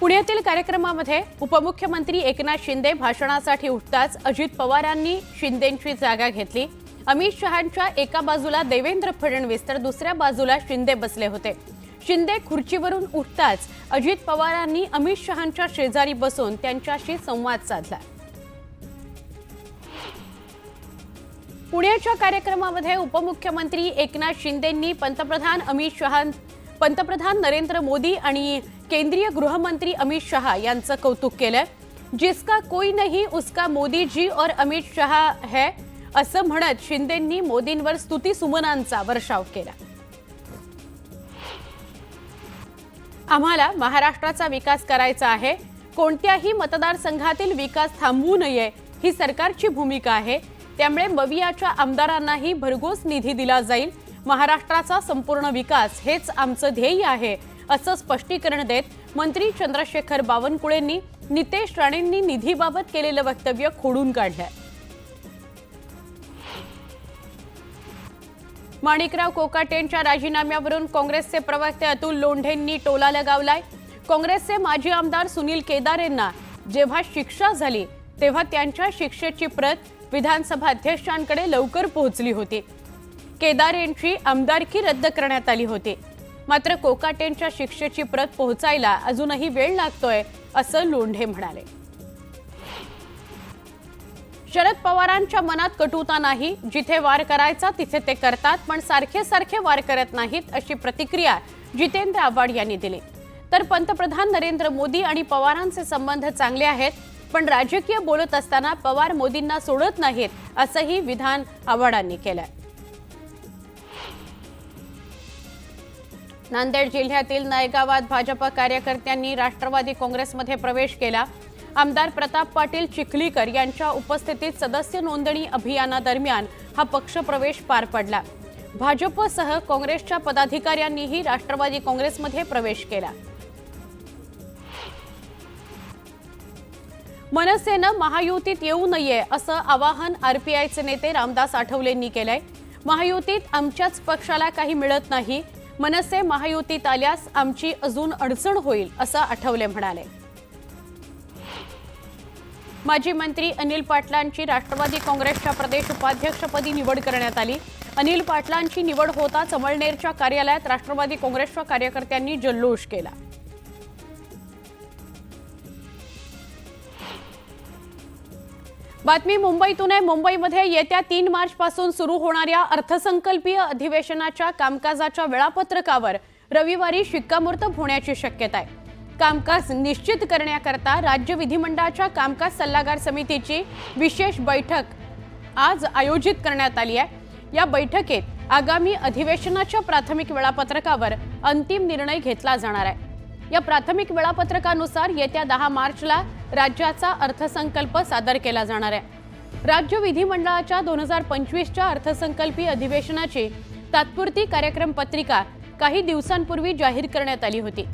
पुण्यातील कार्यक्रमामध्ये उपमुख्यमंत्री एकनाथ शिंदे भाषणासाठी उठताच अजित पवारांनी शिंदेंची जागा घेतली। अमित शहांच्या एका बाजूला देवेंद्र फडणवीस तर दुसऱ्या बाजूला शिंदे बसले होते। शिंदे खुर्चीवरून उठताच अजित पवारांनी अमित शहांच्या शेजारी बसून त्यांच्याशी संवाद साधला। पुण्याच्या कार्यक्रमामध्ये उपमुख्यमंत्री एकनाथ शिंदेंनी पंतप्रधान नरेंद्र मोदी आणि केंद्रीय गृहमंत्री अमित शहा यांचं कौतुक केलं। जिसका कोई नहीं उसका मोदी जी और अमित शहा है असं म्हणत शिंदेंनी मोदींवर स्तुती सुमनांचा वर्षाव केला। आम्हाला महाराष्ट्राचा विकास करायचा आहे, कोणत्याही मतदारसंघातील विकास थांबवू नये ही सरकारची भूमिका आहे। त्यामुळे मवियाच्या आमदारांनाही भरघोस निधी दिला जाईल। महाराष्ट्राचा संपूर्ण विकास हेच आमचं ध्येय आहे असं स्पष्टीकरण देत मंत्री चंद्रशेखर बावनकुळेंनी नितेश राणेंनी निधीबाबत केलेलं वक्तव्य खोडून काढलं। माणिकराव कोकाटेंच्या राजीनाम्यावरून काँग्रेसचे प्रवक्ते अतुल लोंढेंनी टोला लगावलाय। काँग्रेसचे माजी आमदार सुनील केदारेंना जेव्हा शिक्षा झाली तेव्हा त्यांच्या शिक्षेची प्रत विधानसभा अध्यक्षांकडे लवकर पोहोचली होती। केदारेंची आमदारकी रद्द करण्यात आली होती, मात्र कोकाटेंच्या शिक्षेची प्रत पोहोचायला अजूनही वेळ लागतोय असं लोंढे म्हणाले। शरद पवारांच्या मनात कटुता नाही, जिथे वार करायचा तिथे ते करतात, पण सारखे सारखे वार करत नाहीत अशी प्रतिक्रिया जितेंद्र आव्हाड यांनी दिली। तर पंतप्रधान नरेंद्र मोदी आणि पवारांचे संबंध चांगले आहेत, पण राजकीय बोलत असताना पवार मोदींना सोडत नाहीत असंही विधान आव्हाडांनी केलंय। नांदेड जिल्ह्यातील नायगावात भाजप कार्यकर्त्यांनी राष्ट्रवादी काँग्रेसमध्ये प्रवेश केला। आमदार प्रताप पाटील चिखलीकर यांच्या उपस्थितीत सदस्य नोंदणी अभियानादरम्यान हा पक्षप्रवेश पार पडला। भाजपसह काँग्रेसच्या पदाधिकाऱ्यांनीही राष्ट्रवादी काँग्रेसमध्ये प्रवेश केला। मनसेनं महायुतीत येऊ नये असं आवाहन आरपीआयचे नेते रामदास आठवलेंनी केलंय। महायुतीत आमच्याच पक्षाला काही मिळत नाही, मनसे महायुतीत आल्यास आमची अजून अडचण होईल असं आठवले म्हणाले। माजी मंत्री अनिल पाटलांची राष्ट्रवादी काँग्रेसच्या प्रदेश उपाध्यक्षपदी निवड करण्यात आली। अनिल पाटलांची निवड होताच अमळनेरच्या कार्यालयात राष्ट्रवादी काँग्रेसच्या कार्यकर्त्यांनी जल्लोष केला। बातमी मुंबईतून आहे। मुंबईमध्ये येत्या 3 मार्च पासून सुरू होणाऱ्या अर्थसंकल्पीय अधिवेशनाच्या कामकाजाच्या वेळापत्रकावर रविवारी शिक्कामोर्तब होण्याची शक्यता आहे। कामकाज निश्चित करण्याकरता राज्य विधिमंडळाच्या कामकाज सल्लागार समितीची विशेष बैठक आज आयोजित करण्यात आली आहे। या बैठकीत आगामी अधिवेशनाच्या प्राथमिक वेळापत्रकावर अंतिम निर्णय घेतला जाणार आहे। या प्राथमिक वेळापत्रकानुसार येत्या 10 मार्चला राज्याचा अर्थसंकल्प सादर केला जाणार आहे। राज्य विधिमंडळाच्या 2025च्या अर्थसंकल्पीय अधिवेशनाची तात्पुरती कार्यक्रम पत्रिका काही दिवसांपूर्वी जाहीर करण्यात आली होती।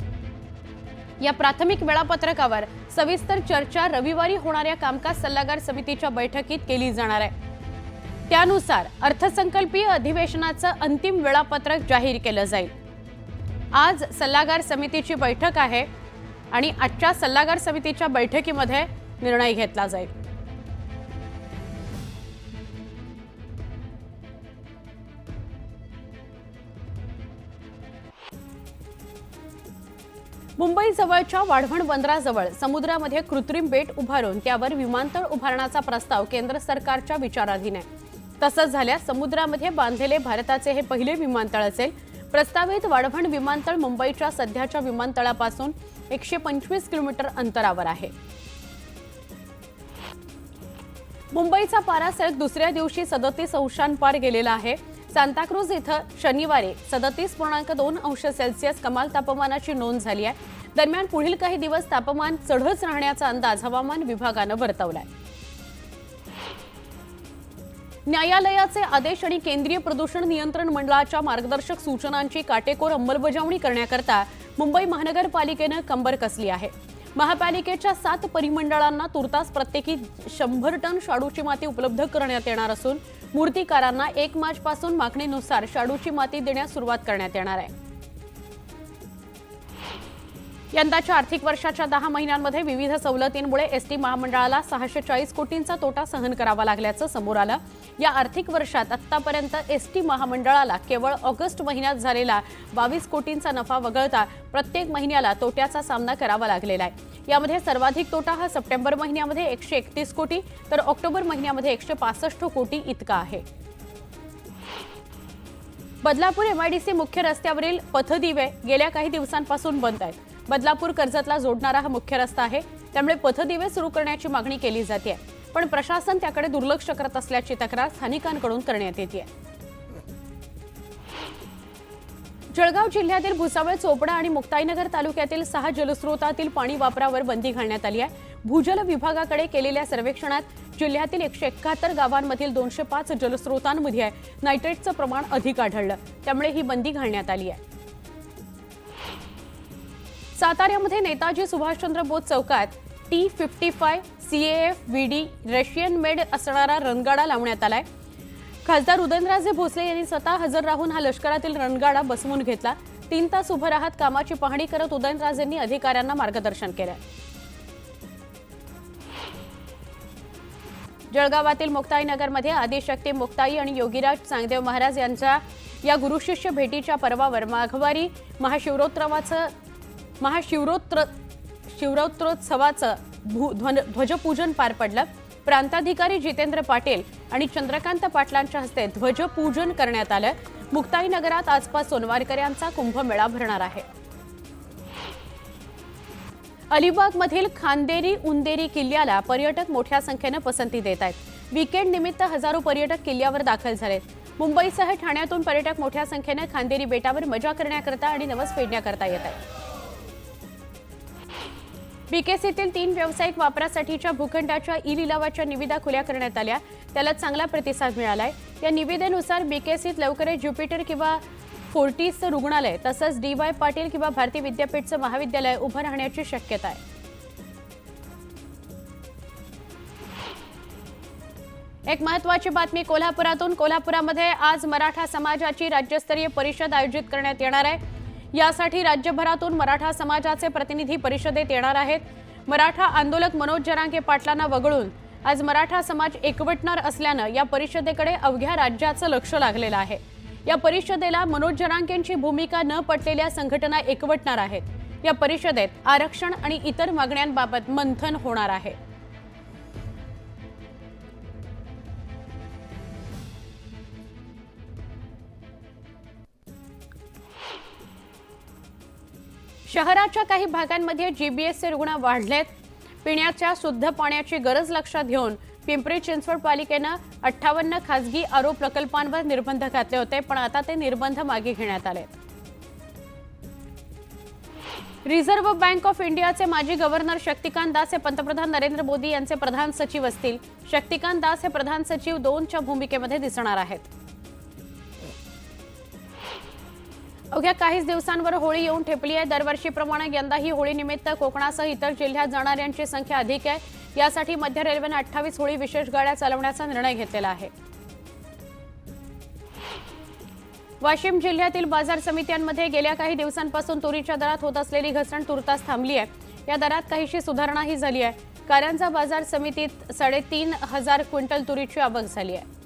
या प्राथमिक वेळापत्रकावर सविस्तर चर्चा रविवारी होणाऱ्या कामकाज सल्लागार समितीच्या बैठकीत केली जाणार आहे। त्यानुसार अर्थसंकल्पीय अधिवेशनाचं अंतिम वेळापत्रक जाहीर केलं जाईल। आज सल्लागार समितीची बैठक आहे आणि आजच्या सल्लागार समितीच्या बैठकीमध्ये निर्णय घेतला जाईल। मुंबई जवळच्या वाढवण बंदराजवळ समुद्रामध्ये कृत्रिम बेट उभारून त्यावर विमानतळ उभारण्याचा प्रस्ताव केंद्र सरकारच्या विचाराधीन आहे। तसंच झाल्यास समुद्रामध्ये बांधलेले भारताचे हे पहिले विमानतळ असेल। प्रस्तावित वाढवण विमानतळ मुंबईच्या सध्याच्या विमानतळापासून 125 किलोमीटर अंतरावर आहे। मुंबईचा पारा सलग दुसऱ्या दिवशी 37 अंशांपार गेलेला आहे। सांताक्रूज इथं शनिवारी 37.2 अंश सेल्सिअस कमाल तापमानाची नोंद झाली आहे। दरम्यान पुढील काही दिवस तापमान चढच राहण्याचा अंदाज हवामान विभागानं वर्तवलाय। न्यायालयाचे आदेश आणि केंद्रीय प्रदूषण नियंत्रण मंडळाच्या मार्गदर्शक सूचनांची काटेकोर अंमलबजावणी करण्याकरता मुंबई महानगरपालिकेनं कंबर कसली आहे। महापालिकेच्या 7 परिमंडळांना तुर्तास प्रत्येकी 100 टन शाडूची माती उपलब्ध करण्यात येणार असून मूर्तिकारांना 1 मार्च पासून मागणीनुसार शाडूची माती देण्यास सुरुवात करण्यात येणार आहे। यंदाच्या आर्थिक वर्षाच्या 10 महिन्यांमध्ये विविध सवलतींमुळे एसटी महामंडळाला 640 कोटींचा तोटा सहन करावा लागल्याचं समोर आलं। या आर्थिक वर्षात आतापर्यंत एसटी महामंडळाला केवळ ऑगस्ट महिन्यात झालेला 22 कोटींचा नफा वगळता प्रत्येक महिन्याला तोट्याचा सामना करावा लागलेला आहे। यामध्ये सर्वाधिक तोटा हा सप्टेंबर महिन्यामध्ये 131 कोटी तर ऑक्टोबर महिन्यामध्ये 165 कोटी इतका आहे। बदलापूर एमआयडीसी मुख्य रस्त्यावरील पथदिवे गेल्या काही दिवसांपासून बंद आहेत। बदलापूर कर्जतला जोडणारा हा मुख्य रस्ता आहे, त्यामुळे पथदिवे सुरू करण्याची मागणी केली जाते, पण प्रशासन त्याकडे दुर्लक्ष करत असल्याची तक्रार स्थानिकांकडून करण्यात येते। जळगाव जिल्ह्यातील भुसावळ, चोपडा आणि मुक्ताईनगर तालुक्यातील 6 जलस्रोतातील पाणी वापरावर बंदी घालण्यात आली आहे। भूजल विभागाकडे केलेल्या सर्वेक्षणात जिल्ह्यातील 171 गावांमधील 205 जलस्रोतांमध्ये नायट्रेटचं प्रमाण अधिक आढळलं, त्यामुळे ही बंदी घालण्यात आली आहे। साताऱ्यामध्ये नेताजी सुभाषचंद्र बोस चौकात T55 CAF VD Russian made असणारा रणगाडा लावण्यात आलाय। खासदार उदयनराजे भोसले यांनी स्वतः हजर राहून हा लष्करातील रणगाडा बसवून घेतला। 3 तास उभं राहत कामाची पाहणी करत उदयनराजेंनी अधिकाऱ्यांना मार्गदर्शन केलं। जळगावातील मुक्ताईनगरमध्ये आदिशक्ती मुक्ताई आणि योगीराज चांगदेव महाराज यांच्या या गुरुशिष्य भेटीच्या पर्वावर माघवारी शिवरात्रोत्सवाचं ध्वजपूजन पार पडलं। प्रांताधिकारी जितेंद्र पाटील आणि चंद्रकांत पाटलांच्या हस्ते ध्वजपूजन करण्यात आलं। मुक्ताईनगरात आजपासून वारकऱ्यांचा कुंभमेळा भरणार आहे। अलिबागमधील खांदेरी उंदेरी किल्ल्याला पर्यटक मोठ्या संख्येने पसंती देत आहेत। वीकेंड निमित्त हजारो पर्यटक किल्ल्यावर दाखल झालेत। मुंबईसह ठाण्यातून पर्यटक मोठ्या संख्येने खांदेरी बेटावर मजा करण्याकरता आणि नवस फेडण्याकरता येत आहेत। बीकेसीतील 3 व्यावसायिक वापरासाठीच्या भूखंडाच्या ई-लिलावाच्या निविदा खुल्या करण्यात आल्या, त्याला चांगला प्रतिसाद मिळालाय। या निविदेनुसार बीकेसीत लवकरच ज्युपिटर किंवा फोर्टिस रुग्णालय तसंच DY पाटील किंवा भारती विद्यापीठचं महाविद्यालय उभं राहण्याची शक्यता आहे। एक महत्त्वाची बातमी कोल्हापुरातून। कोल्हापुरामध्ये आज मराठा समाजाची राज्यस्तरीय परिषद आयोजित करण्यात येणार आहे। यासाठी राज्यभरातून मराठा समाजाचे प्रतिनिधी परिषदेत येणार आहेत। मराठा आंदोलक मनोज जरांगे पाटलांना वगळून आज मराठा समाज एकवटणार असल्यानं या परिषदेकडे अवघ्या राज्याचं लक्ष लागलेलं आहे। या परिषदेला मनोज जरांगेंची भूमिका न पटलेल्या संघटना एकवटणार आहेत। या परिषदेत आरक्षण आणि इतर मागण्यांबाबत मंथन होणार आहे। शहराच्या काही भागांमध्ये GBSचे रुग्ण वाढलेत। पिण्याच्या शुद्ध पाण्याची गरज लक्षात घेऊन पिंपरी चिंचवड पालिकेनं 58 खासगी आरो प्रकल्पांवर निर्बंध घातले होते, पण आता ते निर्बंध मागे घेण्यात आले। रिझर्व्ह बँक ऑफ इंडियाचे माजी गव्हर्नर शक्तिकांत दास हे पंतप्रधान नरेंद्र मोदी यांचे प्रधान सचिव असतील। शक्तिकांत दास हे प्रधान सचिव 2च्या भूमिकेमध्ये दिसणार आहेत। अवघ्या काहीच दिवसांवर होळी येऊन ठेपली आहे। दरवर्षीप्रमाणे यंदाही होळीनिमित्त कोकणासह इतर जिल्ह्यात जाणाऱ्यांची संख्या अधिक आहे। यासाठी मध्य रेल्वेने 28 होळी विशेष गाड्या चालवण्याचा निर्णय घेतलेला आहे। वाशिम जिल्ह्यातील बाजार समित्यांमध्ये गेल्या काही दिवसांपासून तुरीच्या दरात होत असलेली घसरण तुर्तास थांबली आहे। या दरात काहीशी सुधारणाही झाली आहे। कारंजा बाजार समितीत 3,500 क्विंटल तुरीची आवक झाली आहे।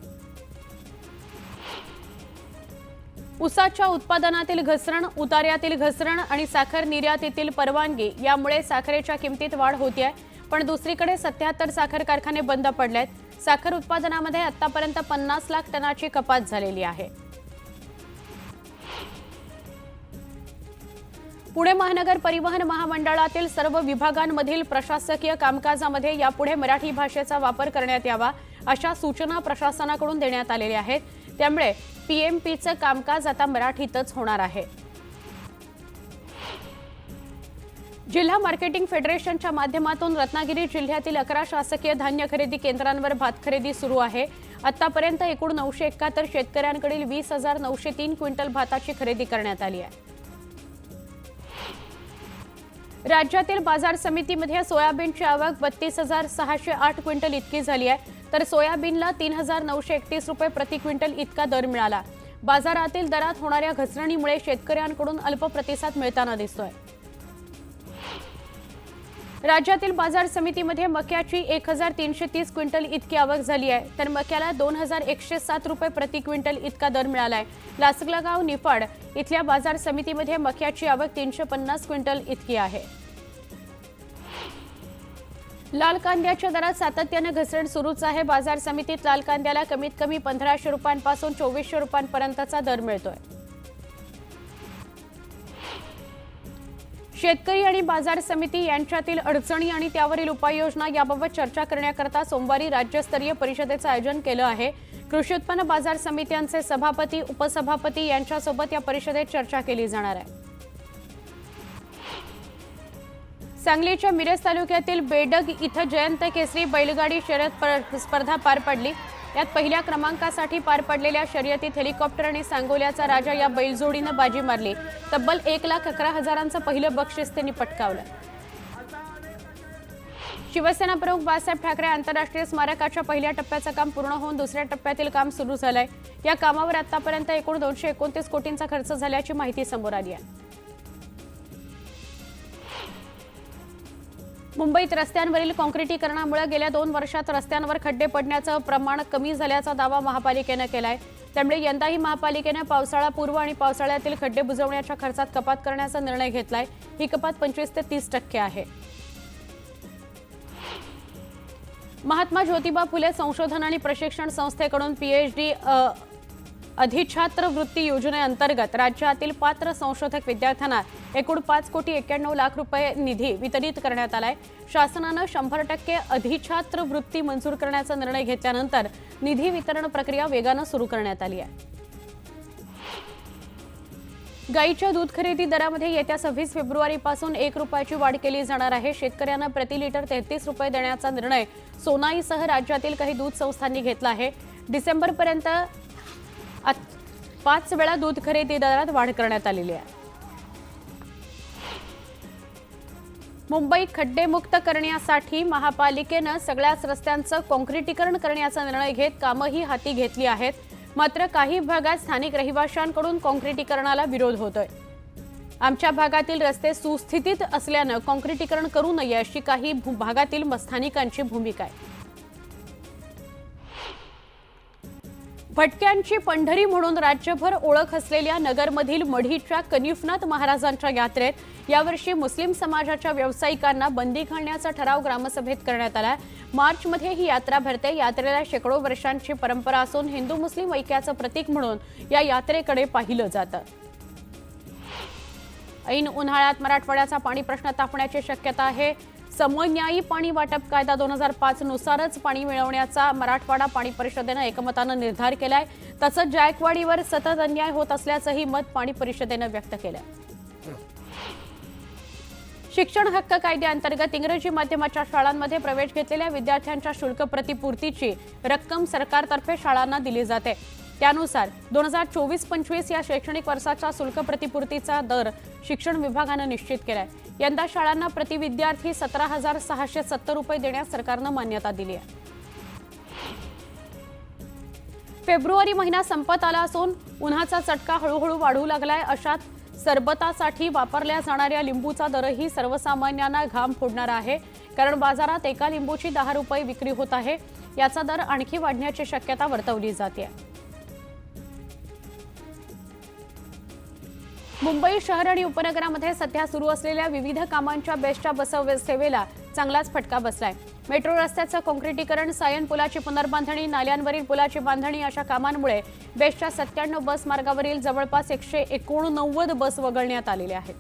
ऊसाच्या उत्पादनातील घसरण, उतार्यातील घसरण आणि साखर निर्यातीतील परवानगी यामुळे साखरेच्या किमतीत वाढ होते, पण दुसरीकडे 77 साखर कारखाने बंद पडलेत। साखर उत्पादनामध्ये आतापर्यंत 50 लाख टनाची कपात झालेली आहे। पुणे महानगर परिवहन महामंडळातील सर्व विभागांमधील प्रशासकीय कामकाजामध्ये यापुढे मराठी भाषेचा वापर करण्यात यावा अशा सूचना प्रशासनाकडून देण्यात आलेल्या आहेत। त्यामुळे PMPचं कामकाज आता मराठीतच होणार आहे। जिल्हा मार्केटिंग फेडरेशनच्या माध्यमातून रत्नागिरी जिल्ह्यातील 11 शासकीय धान्य खरेदी केंद्रांवर भात खरेदी सुरू आहे। आतापर्यंत एकूण 971 शेतकऱ्यांकडील 20,903 क्विंटल भाताची खरेदी करण्यात आली आहे। राज्यातील बाजार समितीमध्ये सोयाबीनची आवक 32,608 क्विंटल इतकी झाली आहे, तर सोयाबीनला 3,931 रुपये प्रति क्विंटल इतका दर मिळाला। बाजारातील दरात होणाऱ्या घसरणीमुळे शेतकऱ्यांकडून अल्प प्रतिसाद मिळताना दिसतोय। राज्यातील बाजार समितीमध्ये मक्याची 1330 क्विंटल इतकी आवक झाली आहे, तर मक्याला 2107 रुपये प्रति क्विंटल इतका दर मिळाला आहे. लासलगाव निफाड इथल्या बाजार समितीमध्ये मक्याची आवक 350 क्विंटल इतकी आहे. लाल कांद्याच्या दरात सातत्याने घसरण सुरूच आहे. बाजार समितीत लाल कांद्याला कमीत कमी 1500 रुपयांपासून 2400 रुपयांपर्यंतचा दर मिळतोय. शेतकरी आणि बाजार समिती यांच्यातील अडचणी आणि त्यावरील उपाययोजना याबाबत चर्चा करण्याकरता सोमवारी राज्यस्तरीय परिषदेचं आयोजन केलं आहे. कृषी उत्पन्न बाजार समित्यांचे सभापती, उपसभापती यांच्यासोबत या परिषदेत चर्चा केली जाणार आहे. सांगलीच्या मिरज तालुक्यातील बेडग इथं जयंत केसरी बैलगाडी शर्यत स्पर्धा पार पडली. यात पहिल्या क्रमांकासाठी पार पडलेल्या शर्यतीत हेलिकॉप्टर आणि सांगोल्याचा राजा या बैलजोडीनं बाजी मारली. तब्बल 1,11,000चं पहिलं बक्षीस त्यांनी पटकावलं. शिवसेना प्रमुख बाळासाहेब ठाकरे आंतरराष्ट्रीय स्मारकाच्या पहिल्या टप्प्याचं काम पूर्ण होऊन दुसऱ्या टप्प्यातील काम सुरू झालंय. या कामावर आतापर्यंत एकूण 229 कोटींचा खर्च झाल्याची माहिती समोर आली आहे. मुंबईत रस्त्यांवरील काँक्रिटीकरणामुळे गेल्या 2 वर्षात रस्त्यांवर खड्डे पडण्याचं प्रमाण कमी झाल्याचा दावा महापालिकेनं केलाय. त्यामुळे यंदाही महापालिकेनं पावसाळापूर्व आणि पावसाळ्यातील खड्डे बुजवण्याच्या खर्चात कपात करण्याचा निर्णय घेतलाय. ही कपात 25 ते 30% आहे. महात्मा ज्योतिबा फुले संशोधन आणि प्रशिक्षण संस्थेकडून पीएचडी अधिछात्र वृत्ती योजनेअंतर्गत राज्यातील पात्र संशोधक विद्यार्थ्यांना एकूण 5,91,00,000 रुपये निधी वितरित करण्यात आलाय. शासनानं 100% अधिछात्र वृत्ती मंजूर करण्याचा निर्णय घेतल्यानंतर निधी वितरण प्रक्रिया वेगानं सुरू करण्यात आली आहे. गाईच्या दूध खरेदी दरामध्ये येत्या 26 फेब्रुवारीपासून 1 रुपयाची वाढ केली जाणार आहे. शेतकऱ्यांना प्रति लिटर 33 रुपये देण्याचा निर्णय सोनाईसह राज्यातील काही दूध संस्थांनी घेतला आहे. डिसेंबरपर्यंत 5 वेळा दूध खरेदी दरात वाढ करण्यात आलेली आहे. मुंबई खड्डेमुक्त करण्यासाठी महापालिकेनं सगळ्याच रस्त्यांचं काँक्रिटीकरण करण्याचा निर्णय घेत कामंही हाती घेतली आहेत. मात्र काही भागात स्थानिक रहिवाशांकडून काँक्रिटीकरणाला विरोध होतोय. आमच्या भागातील रस्ते सुस्थितीत असल्यानं काँक्रिटीकरण करू नये अशी काही भागातील स्थानिकांची भूमिका आहे. भटक्यांची पंढरी म्हणून राज्यभर ओळख असलेल्या नगरमधील मढीच्या कनिफनाथ महाराजांच्या यात्रेत यावर्षी मुस्लिम समाजाच्या व्यावसायिकांना बंदी घालण्याचा ठराव ग्रामसभेत करण्यात आला. मार्चमध्ये ही यात्रा भरते. यात्रेला शेकडो वर्षांची परंपरा असून हिंदू मुस्लिम ऐक्याचं प्रतीक म्हणून या यात्रेकडे पाहिलं जातं. ऐन उन्हाळ्यात मराठवाड्याचा पाणी प्रश्न तापण्याची शक्यता आहे. समन्यायी पाणी वाटप कायदा 2005 नुसारच पाणी मिळवण्याचा मराठवाडा पाणी परिषदेनं एकमतानं निर्धार केलाय. तसंच जायकवाडीवर सतत अन्याय होत असल्याचंही मत पाणी परिषदेनं व्यक्त केलंय. शिक्षण हक्क कायद्याअंतर्गत इंग्रजी माध्यमाच्या शाळांमध्ये प्रवेश घेतलेल्या विद्यार्थ्यांच्या शुल्क प्रतिपूर्तीची रक्कम सरकारतर्फे शाळांना दिली जाते. त्यानुसार 2024-25 या शैक्षणिक वर्षाच्या शुल्क प्रतिपूर्तीचा दर शिक्षण विभागानं निश्चित केलाय. यंदा शाळांना प्रति विद्यार्थी 17,670 रुपये देण्यास सरकारनं मान्यता दिली आहे. फेब्रुवारी महिना संपत आला असून उन्हाचा चटका हळूहळू वाढू लागलाय. अशात सरबतासाठी वापरल्या जाणाऱ्या लिंबूचा दरही सर्वसामान्यांना घाम फोडणारा आहे. कारण बाजारात एका लिंबूची 10 रुपये विक्री होत आहे. याचा दर आणखी वाढण्याची शक्यता वर्तवली जाते. मुंबई शहर आणि उपनगरामध्ये सध्या सुरू असलेल्या विविध कामांच्या बेस्टच्या बस सेवेला चांगलाच फटका बसलाय. मेट्रो रस्त्याचं काँक्रिटीकरण, सायन पुलाची पुनर्बांधणी, नाल्यांवरील पुलाची बांधणी अशा कामांमुळे बेस्टच्या 97 बस मार्गावरील जवळपास 189 बस वळवण्यात आलेल्या आहेत.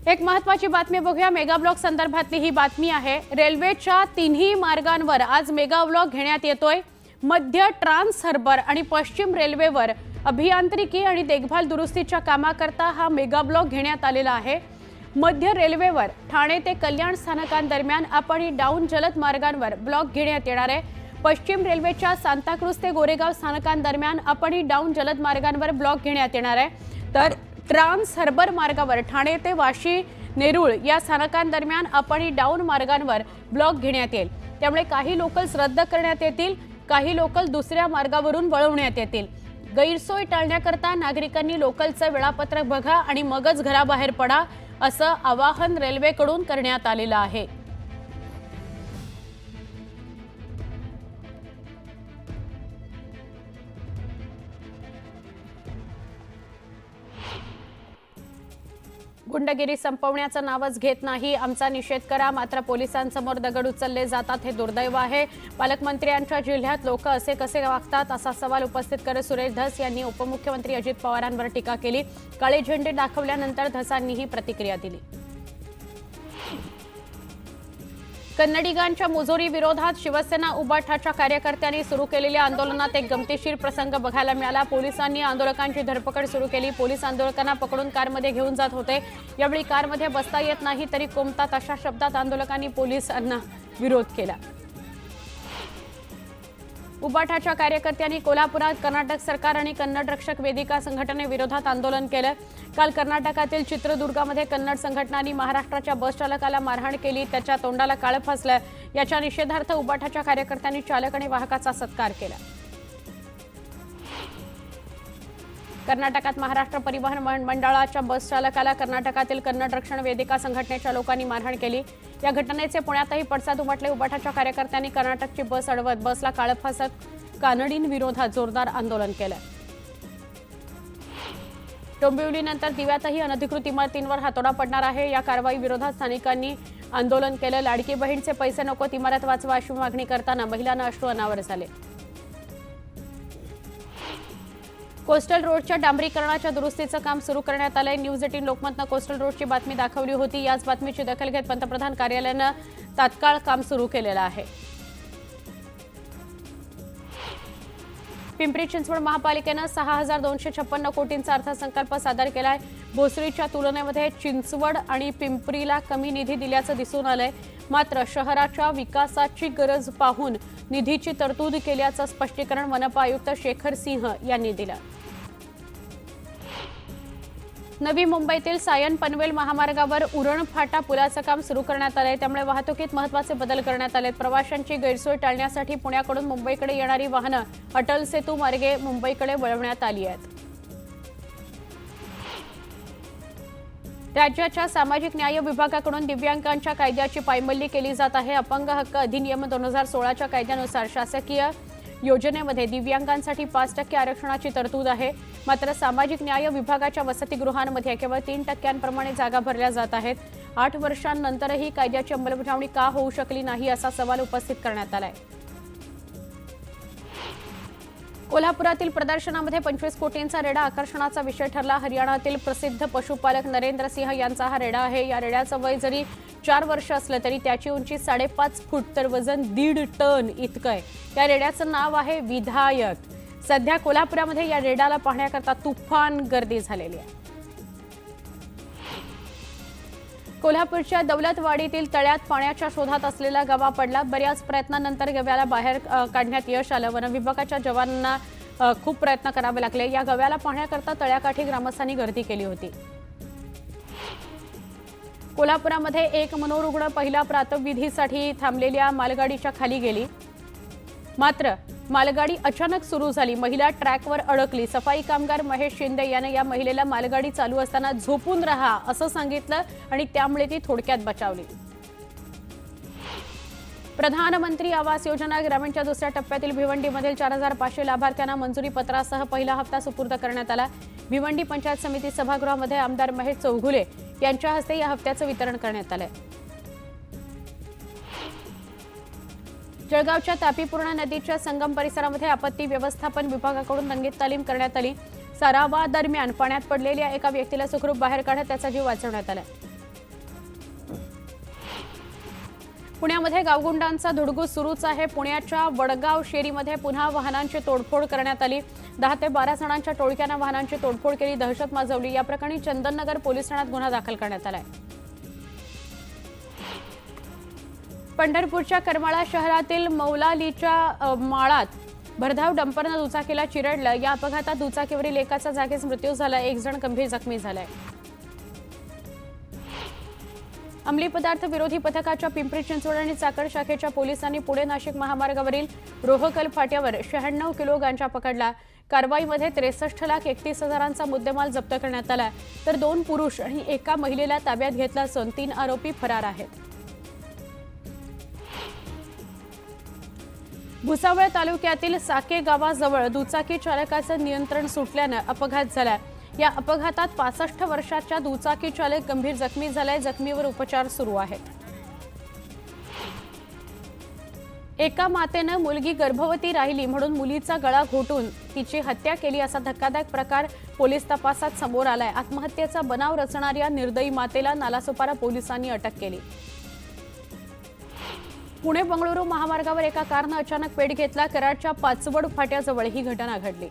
एक महत्त्वाची बातमी बघूया. मेगा ब्लॉक संदर्भातली ही बातमी आहे. रेल्वेच्या तिन्ही मार्गांवर आज मेगा ब्लॉक घेण्यात येतोय. मध्य ट्रान्स हार्बर आणि पश्चिम रेल्वेवर अभियांत्रिकी आणि देखभाल दुरुस्तीच्या कामाकरता हा मेगा ब्लॉक घेण्यात आलेला आहे. मध्य रेल्वेवर ठाणे ते कल्याण स्थानकांदरम्यान अप आणि डाऊन जलद मार्गांवर ब्लॉक घेण्यात येणार आहे. पश्चिम रेल्वेच्या सांताक्रूज ते गोरेगाव स्थानकांदरम्यान अप आणि डाऊन जलद मार्गांवर ब्लॉक घेण्यात येणार आहे. तर ट्रान्स हार्बर मार्गावर ठाणे ते वाशी नेरुळ या स्थानकांदरम्यान अप आणि डाऊन मार्गांवर ब्लॉक घेण्यात येईल. त्यामुळे काही लोकल्स रद्द करण्यात येतील, काही लोकल दुसऱ्या मार्गावरून वळवण्यात येतील. गैरसोय टाळण्याकरता नागरिकांनी लोकलचं वेळापत्रक बघा आणि मगच घराबाहेर पडा, असं आवाहन रेल्वेकडून करण्यात आलेलं आहे. गुंडगिरी संपवण्याचं नावच घेत नाही, आमचा निषेध करा, मात्र पोलिसांसमोर दगड उचलले जातात हे दुर्दैव आहे. पालकमंत्र्यांच्या जिल्ह्यात लोक असे कसे वागतात असा सवाल उपस्थित करत सुरेश धस यांनी उपमुख्यमंत्री अजित पवारांवर टीका केली. काळे झेंडे दाखवल्यानंतर धसांनी ही प्रतिक्रिया दिली. कन्नडिगांच्या मुजोरी विरोधात शिवसेना उबाठाच्या कार्यकर्त्यांनी सुरू केलेल्या आंदोलनात एक गमतीशीर प्रसंग बघायला मिळाला. पोलिसांनी आंदोलकांची धरपकड सुरू केली. पोलीस आंदोलकांना पकडून कारमध्ये घेऊन जात होते. यावेळी कारमध्ये बसता येत नाही तरी कोंबतात अशा शब्दात आंदोलकांनी पोलिसांना विरोध केला. उबाठाच्या कार्यकर्त्यांनी कोल्हापुरात कर्नाटक सरकार आणि कन्नड रक्षक वेदिका संघटनेविरोधात आंदोलन केलं. काल कर्नाटकातील चित्रदुर्गामध्ये कन्नड संघटनांनी महाराष्ट्राच्या बस चालकाला मारहाण केली, त्याच्या तोंडाला काळं फासलं. याच्या निषेधार्थ उबाठाच्या कार्यकर्त्यांनी चालक आणि वाहकाचा सत्कार केला. कर्नाटकात महाराष्ट्र परिवहन मंडळाच्या बस चालकाला कर्नाटकातील कन्नड रक्षण वेदिका संघटनेच्या लोकांनी मारहाण केली. या घटनेचे पुण्यातही पडसाद उमटले. उबाठाच्या कार्यकर्त्यांनी कर्नाटकची बस अडवत बसला काळं फासत कानडींविरोधात जोरदार आंदोलन केलं. डोंबिवलीनंतर दिव्यातही अनधिकृत इमारतींवर हातोडा पडणार आहे. या कारवाई विरोधात स्थानिकांनी आंदोलन केलं. लाडकी बहीणचे पैसे नकोत, इमारत वाचवा अशी मागणी करताना महिलांना अश्रू अनावर झाले. कोस्टल रोडच्या डांबरीकरणाच्या दुरुस्तीचं काम सुरू करण्यात आलंय. न्यूज 18 लोकमतनं कोस्टल रोडची बातमी दाखवली होती. याच बातमीची दखल घेत पंतप्रधान कार्यालयानं तात्काळ काम सुरू केलेलं आहे. पिंपरी चिंचवड महापालिकेनं 6,256 कोटींचा अर्थसंकल्प सादर केलाय. भोसरीच्या तुलनेमध्ये चिंचवड आणि पिंपरीला कमी निधी दिल्याचं दिसून आलंय. मात्र शहराच्या विकासाची गरज पाहून निधीची तरतूद केल्याचं स्पष्टीकरण मनपा आयुक्त शेखर सिंह यांनी दिलं. नवी मुंबईतील सायन पनवेल महामार्गावर उरण फाटा पुलाचं काम सुरू करण्यात आलंय. त्यामुळे वाहतुकीत महत्त्वाचे बदल करण्यात आलेत. प्रवाशांची गैरसोय टाळण्यासाठी पुण्याकडून मुंबईकडे येणारी वाहनं अटल सेतू मार्गे मुंबईकडे वळवण्यात आली आहेत. राज्याच्या सामाजिक न्याय विभागाकडून दिव्यांगांच्या कायद्याची पायमल्ली केली जात आहे. अपंग हक्क अधिनियम 2016च्या कायद्यानुसार शासकीय योजनेमध्ये दिव्यांगांसाठी 5% आरक्षणाची तरतूद आहे. मात्र सामाजिक न्याय विभागाच्या वसतिगृहांमध्ये केवळ 3% जागा भरल्या जात आहेत. 8 वर्षांनंतरही कायद्याची अंमलबजावणी का होऊ शकली नाही असा सवाल उपस्थित करण्यात आलाय. कोल्हापुरातील प्रदर्शनामध्ये 25 कोटींचा रेडा आकर्षणाचा विषय ठरला. हरियाणातील प्रसिद्ध पशुपालक नरेंद्र सिंह यांचा हा रेडा आहे. या रेड्याचं वय जरी 4 वर्ष असलं तरी त्याची उंची 5.5 फूट तर वजन 1.5 टन इतकं आहे. या रेड्याचं नाव आहे विधायक. सध्या कोल्हापुरामध्ये या रेड्याला पाहण्याकरता तुफान गर्दी झालेली आहे. कोल्हापूरच्या दौलतवाडीतील तळ्यात पाण्याच्या शोधात असलेला गवा पडला. बऱ्याच प्रयत्नानंतर गव्याला बाहेर काढण्यात यश आलं. वन विभागाच्या जवानांना खूप प्रयत्न करावे लागले. या गव्याला पाहण्याकरता तळ्याकाठी ग्रामस्थांनी गर्दी केली होती. कोल्हापुरामध्ये एक मनोरुग्ण पहिल्या प्रातःविधीसाठी थांबलेल्या मालगाडीच्या खाली गेली. मात्र मालगाडी अचानक सुरू झाली. महिला ट्रॅकवर अडकली. सफाई कामगार महेश शिंदे याने या महिलेला मालगाडी चालू असताना झोपून राहा असं सांगितलं आणि त्यामुळे ती थोडक्यात बचावली. प्रधानमंत्री आवास योजना ग्रामीणच्या दुसऱ्या टप्प्यातील भिवंडीमधील 4,500 लाभार्थ्यांना मंजुरी पत्रासह पहिला हप्ता सुपूर्द करण्यात आला. भिवंडी पंचायत समिती सभागृहामध्ये आमदार महेश चौघुले यांच्या हस्ते या हप्त्याचं वितरण करण्यात आलंय. जळगावच्या तापीपूर्णा नदीच्या संगम परिसरामध्ये आपत्ती व्यवस्थापन विभागाकडून रंगीत तालीम करण्यात आली. सरावादरम्यान पाण्यात पडलेल्या एका व्यक्तीला सुखरूप बाहेर काढत त्याचा जीव वाचवण्यात आला. पुण्यामध्ये गावगुंडांचा धुडगूस सुरूच आहे. पुण्याच्या वडगाव शेरीमध्ये पुन्हा वाहनांची तोडफोड करण्यात आली. 10 ते 12 जणांच्या टोळक्यानं वाहनांची तोडफोड केली, दहशत माजवली. या प्रकरणी चंदननगर पोलीस ठाण्यात गुन्हा दाखल करण्यात आलाय. पंढरपूरच्या करमाळा शहरातील मौलालीच्या माळात भरधाव डंपरनं दुचाकीला चिरडलं. या अपघातात दुचाकीवरील एकाचा जागीच मृत्यू झाला. 1 जण गंभीर जखमी झालाय. अंमली पदार्थ विरोधी पथकाच्या पिंपरी चिंचवड आणि चाकण शाखेच्या पोलिसांनी पुणे नाशिक महामार्गावरील रोहकल फाट्यावर 96 किलो गांजा पकडला. कारवाईमध्ये 63,31,000चा मुद्देमाल जप्त करण्यात आला, तर 2 पुरुष आणि एका महिलेला ताब्यात घेतला असून 3 आरोपी फरार आहेत. भुसावळ तालुक्यातील साके गावाजवळ दुचाकी चालकाचं नियंत्रण सुटल्यानं अपघात झाला. या अपघातात 65 वर्षाच्या दुचाकी चालक गंभीर जखमी झालाय. जखमीवर उपचार सुरू आहेत. एका मातेनं मुलगी गर्भवती राहिली म्हणून मुलीचा गळा घोटून तिची हत्या केली असा धक्कादायक प्रकार पोलीस तपासात समोर आलाय. आत्महत्येचा बनाव रचणाऱ्या निर्दयी मातेला नालासोपारा पोलिसांनी अटक केली. पुणे बंगळुरू महामार्गावर एका कारनं अचानक पेट घेतला. कराडच्या पाचवड फाट्याजवळ ही घटना घडली.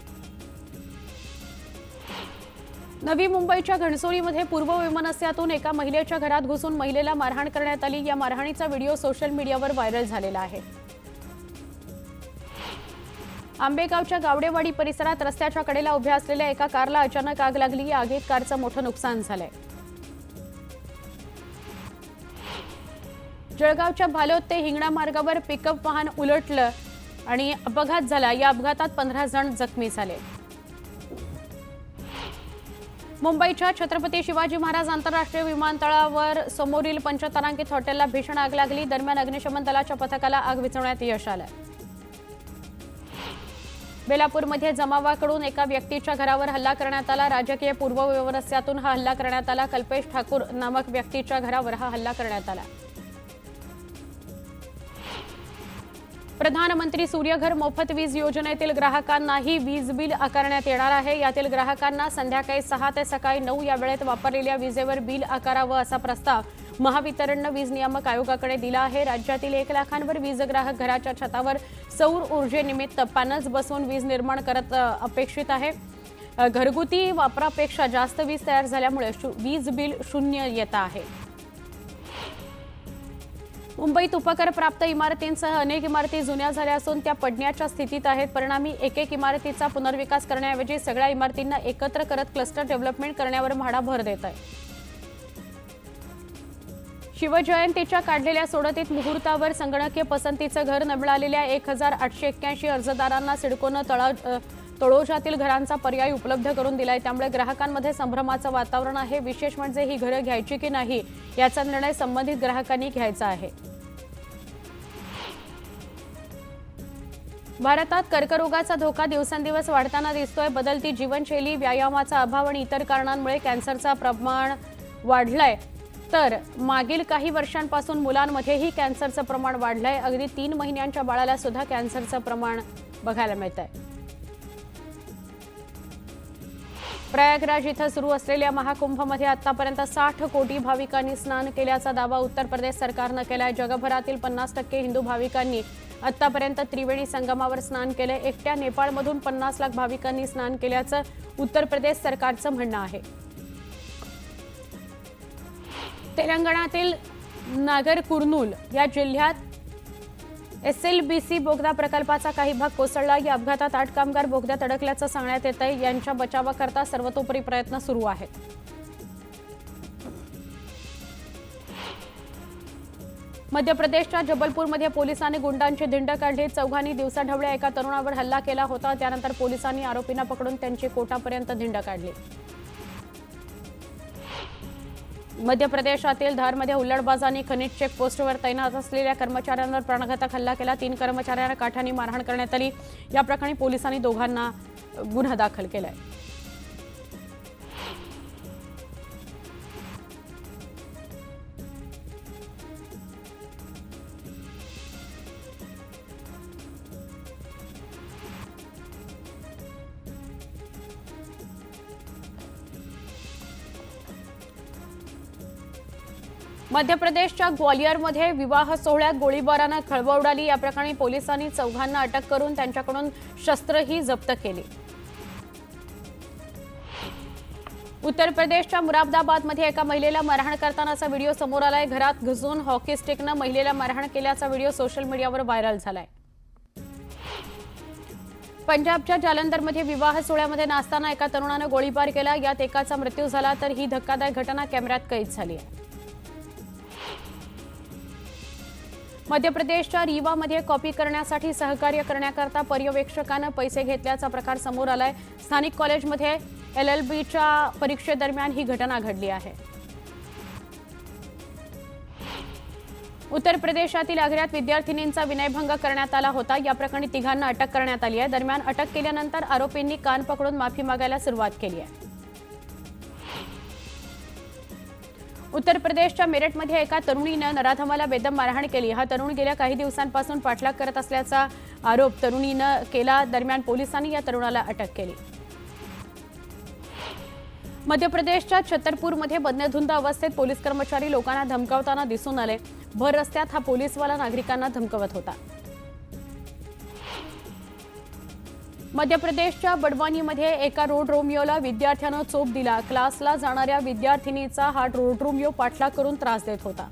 नवी मुंबईच्या घणसोलीमध्ये पूर्व वैमनस्यातून एका महिलेच्या घरात घुसून महिलेला मारहाण करण्यात आली. या मारहाणीचा व्हिडिओ सोशल मीडियावर व्हायरल झालेला आहे. आंबेगावच्या गावडेवाडी परिसरात रस्त्याच्या कडेला उभ्या असलेल्या एका कारला अचानक आग लागली. या आगीत कारचं मोठं नुकसान झालंय. जळगावच्या भालोद ते हिंगणा मार्गावर पिकअप वाहन उलटलं आणि अपघात झाला. या अपघातात 15 जण जखमी झाले. मुंबईच्या छत्रपती शिवाजी महाराज आंतरराष्ट्रीय विमानतळावर समोरील पंचतारांकित हॉटेलला भीषण आग लागली. दरम्यान अग्निशमन दलाच्या पथकाला आग विझवण्यात यश आलं. बेलापूरमध्ये जमावाकडून एका व्यक्तीच्या घरावर हल्ला करण्यात आला. राजकीय पूर्ववैमनस्यातून हा हल्ला करण्यात आला. कल्पेश ठाकूर नामक व्यक्तीच्या घरावर हा हल्ला करण्यात आला. प्रधानमंत्री सूर्यघर मोफत वीज योजनेतील ग्राहकांनाही वीज बिल आकारण्यात येणार आहे. यातील ग्राहकांना संध्याकाळी 6 ते सकाळी 9 या वेळेत वापरलेल्या विजेवर बिल आकारावं असा प्रस्ताव महावितरणनं वीज नियामक आयोगाकडे दिला आहे. राज्यातील 1 लाखांवर वीज ग्राहक घराच्या छतावर सौर ऊर्जेनिमित्त पॅनल्स बसवून वीज निर्माण करत अपेक्षित आहे. घरगुती वापरापेक्षा जास्त वीज तयार झाल्यामुळे वीज बिल 0 येत आहे. मुंबईत उपकरप्राप्त इमारतींसह अनेक इमारती जुन्या झाल्या असून त्या पडण्याच्या स्थितीत आहेत. परिणामी एक इमारतीचा पुनर्विकास करण्याऐवजी सगळ्या इमारतींना एकत्र करत क्लस्टर डेव्हलपमेंट करण्यावर म्हाडा भर देत आहे. शिवजयंतीच्या काढलेल्या सोडतीत मुहूर्तावर संगणकीय पसंतीचं घर न मिळालेल्या 1,881 अर्जदारांना सिडकोनं तळोजातील घरांचा पर्याय उपलब्ध करून दिलाय. त्यामुळे ग्राहकांमध्ये संभ्रमाचं वातावरण आहे. विशेष म्हणजे ही घरं घ्यायची की नाही याचा निर्णय संबंधित ग्राहकांनी घ्यायचा आहे. भारतात कर्करोगाचा धोका दिवसेंदिवस वाढताना दिसतोय. बदलती जीवनशैली, व्यायामाचा अभाव आणि इतर कारणांमुळे कॅन्सरचं प्रमाण वाढलंय. तर मागील काही वर्षांपासून मुलांमध्येही कॅन्सरचं प्रमाण वाढलंय. अगदी 3 महिन्यांच्या बाळाला सुद्धा कॅन्सरचं प्रमाण बघायला मिळतंय. प्रयागराज इथं सुरू असलेल्या महाकुंभमध्ये आतापर्यंत 60 कोटी भाविकांनी स्नान केल्याचा दावा उत्तर प्रदेश सरकारनं केलाय. जगभरातील 50% हिंदू भाविकांनी आतापर्यंत त्रिवेणी संगमावर स्नान केलंय. एकट्या नेपाळमधून 50 लाख भाविकांनी स्नान केल्याचं उत्तर प्रदेश सरकारचं म्हणणं आहे. तेलंगणातील नागर कुर्नूल या जिल्ह्यात SLBC बोगदा प्रकल्पाचा काही भाग कोसळला. या अपघातात 8 कामगार बोगद्यात अडकल्याचं सांगण्यात येत आहे. यांच्या बचावाकरता सर्वतोपरी प्रयत्न सुरू आहेत. मध्य प्रदेशच्या जबलपूरमध्ये पोलिसांनी गुंडांची धिंड काढली. चौघांनी दिवसाढवळ्या एका तरुणावर हल्ला केला होता. त्यानंतर पोलिसांनी आरोपींना पकडून त्यांची कोर्टापर्यंत धिंड काढली. मध्य प्रदेशातील धारमध्ये हुल्लडबाजांनी खनिज चेकपोस्टवर तैनात असलेल्या कर्मचाऱ्यांवर प्राणघातक हल्ला केला. 3 कर्मचाऱ्यांना काठ्याने मारहाण करण्यात आली. या प्रकरणी पोलिसांनी दोघांना गुन्हा दाखल केलाय. मध्य प्रदेशच्या ग्वालियरमध्ये विवाह सोहळ्यात गोळीबारानं खळबळ उडाली. या प्रकरणी पोलिसांनी चौघांना अटक करून त्यांच्याकडून शस्त्रही जप्त केली. उत्तर प्रदेशच्या मुरादाबादमध्ये एका महिलेला मारहाण करतानाचा व्हिडिओ समोर आलाय. घरात घुसून हॉकी स्टिकनं महिलेला मारहाण केल्याचा व्हिडिओ सोशल मीडियावर व्हायरल झालाय. पंजाबच्या जालंधरमध्ये विवाह सोहळ्यामध्ये नाचताना एका तरुणानं गोळीबार केला. यात एकाचा मृत्यू झाला तर ही धक्कादायक घटना कॅमेऱ्यात कैद झाली आहे. मध्य प्रदेशच्या रीवामध्ये कॉपी करण्यासाठी सहकार्य करण्याकरता पर्यवेक्षकानं पैसे घेतल्याचा प्रकार समोर आलाय। स्थानिक कॉलेजमध्ये LLBच्या परीक्षेदरम्यान ही घटना घडली आहे। उत्तर प्रदेशातील आग्र्यात विद्यार्थिनींचा विनयभंग करण्यात आला होता। या प्रकरणी तिघांना अटक करण्यात आली आहे। दरम्यान अटक केल्यानंतर आरोपींनी कान पकडून माफी मागायला सुरुवात केली आहे। उत्तर प्रदेशच्या मेरठमध्ये एका तरुणीनं नराधमाला बेदम मारहाण केली। हा तरुण गेल्या काही दिवसांपासून पाठलाग करत असल्याचा आरोप तरुणीनं केला। दरम्यान पोलिसांनी या तरुणाला अटक केली। मध्य प्रदेशच्या छतरपूरमध्ये मद्यधुंद अवस्थेत पोलीस कर्मचारी लोकांना धमकावताना दिसून आले। भर रस्त्यात हा पोलीसवाला नागरिकांना धमकवत होता। मध्य प्रदेशच्या बडवानीमध्ये एका रोड रोमियोला विद्यार्थ्यानं चोप दिला। क्लासला जाणाऱ्या विद्यार्थिनीचा हा रोड रोमियो पाठलाग करून त्रास देत होता।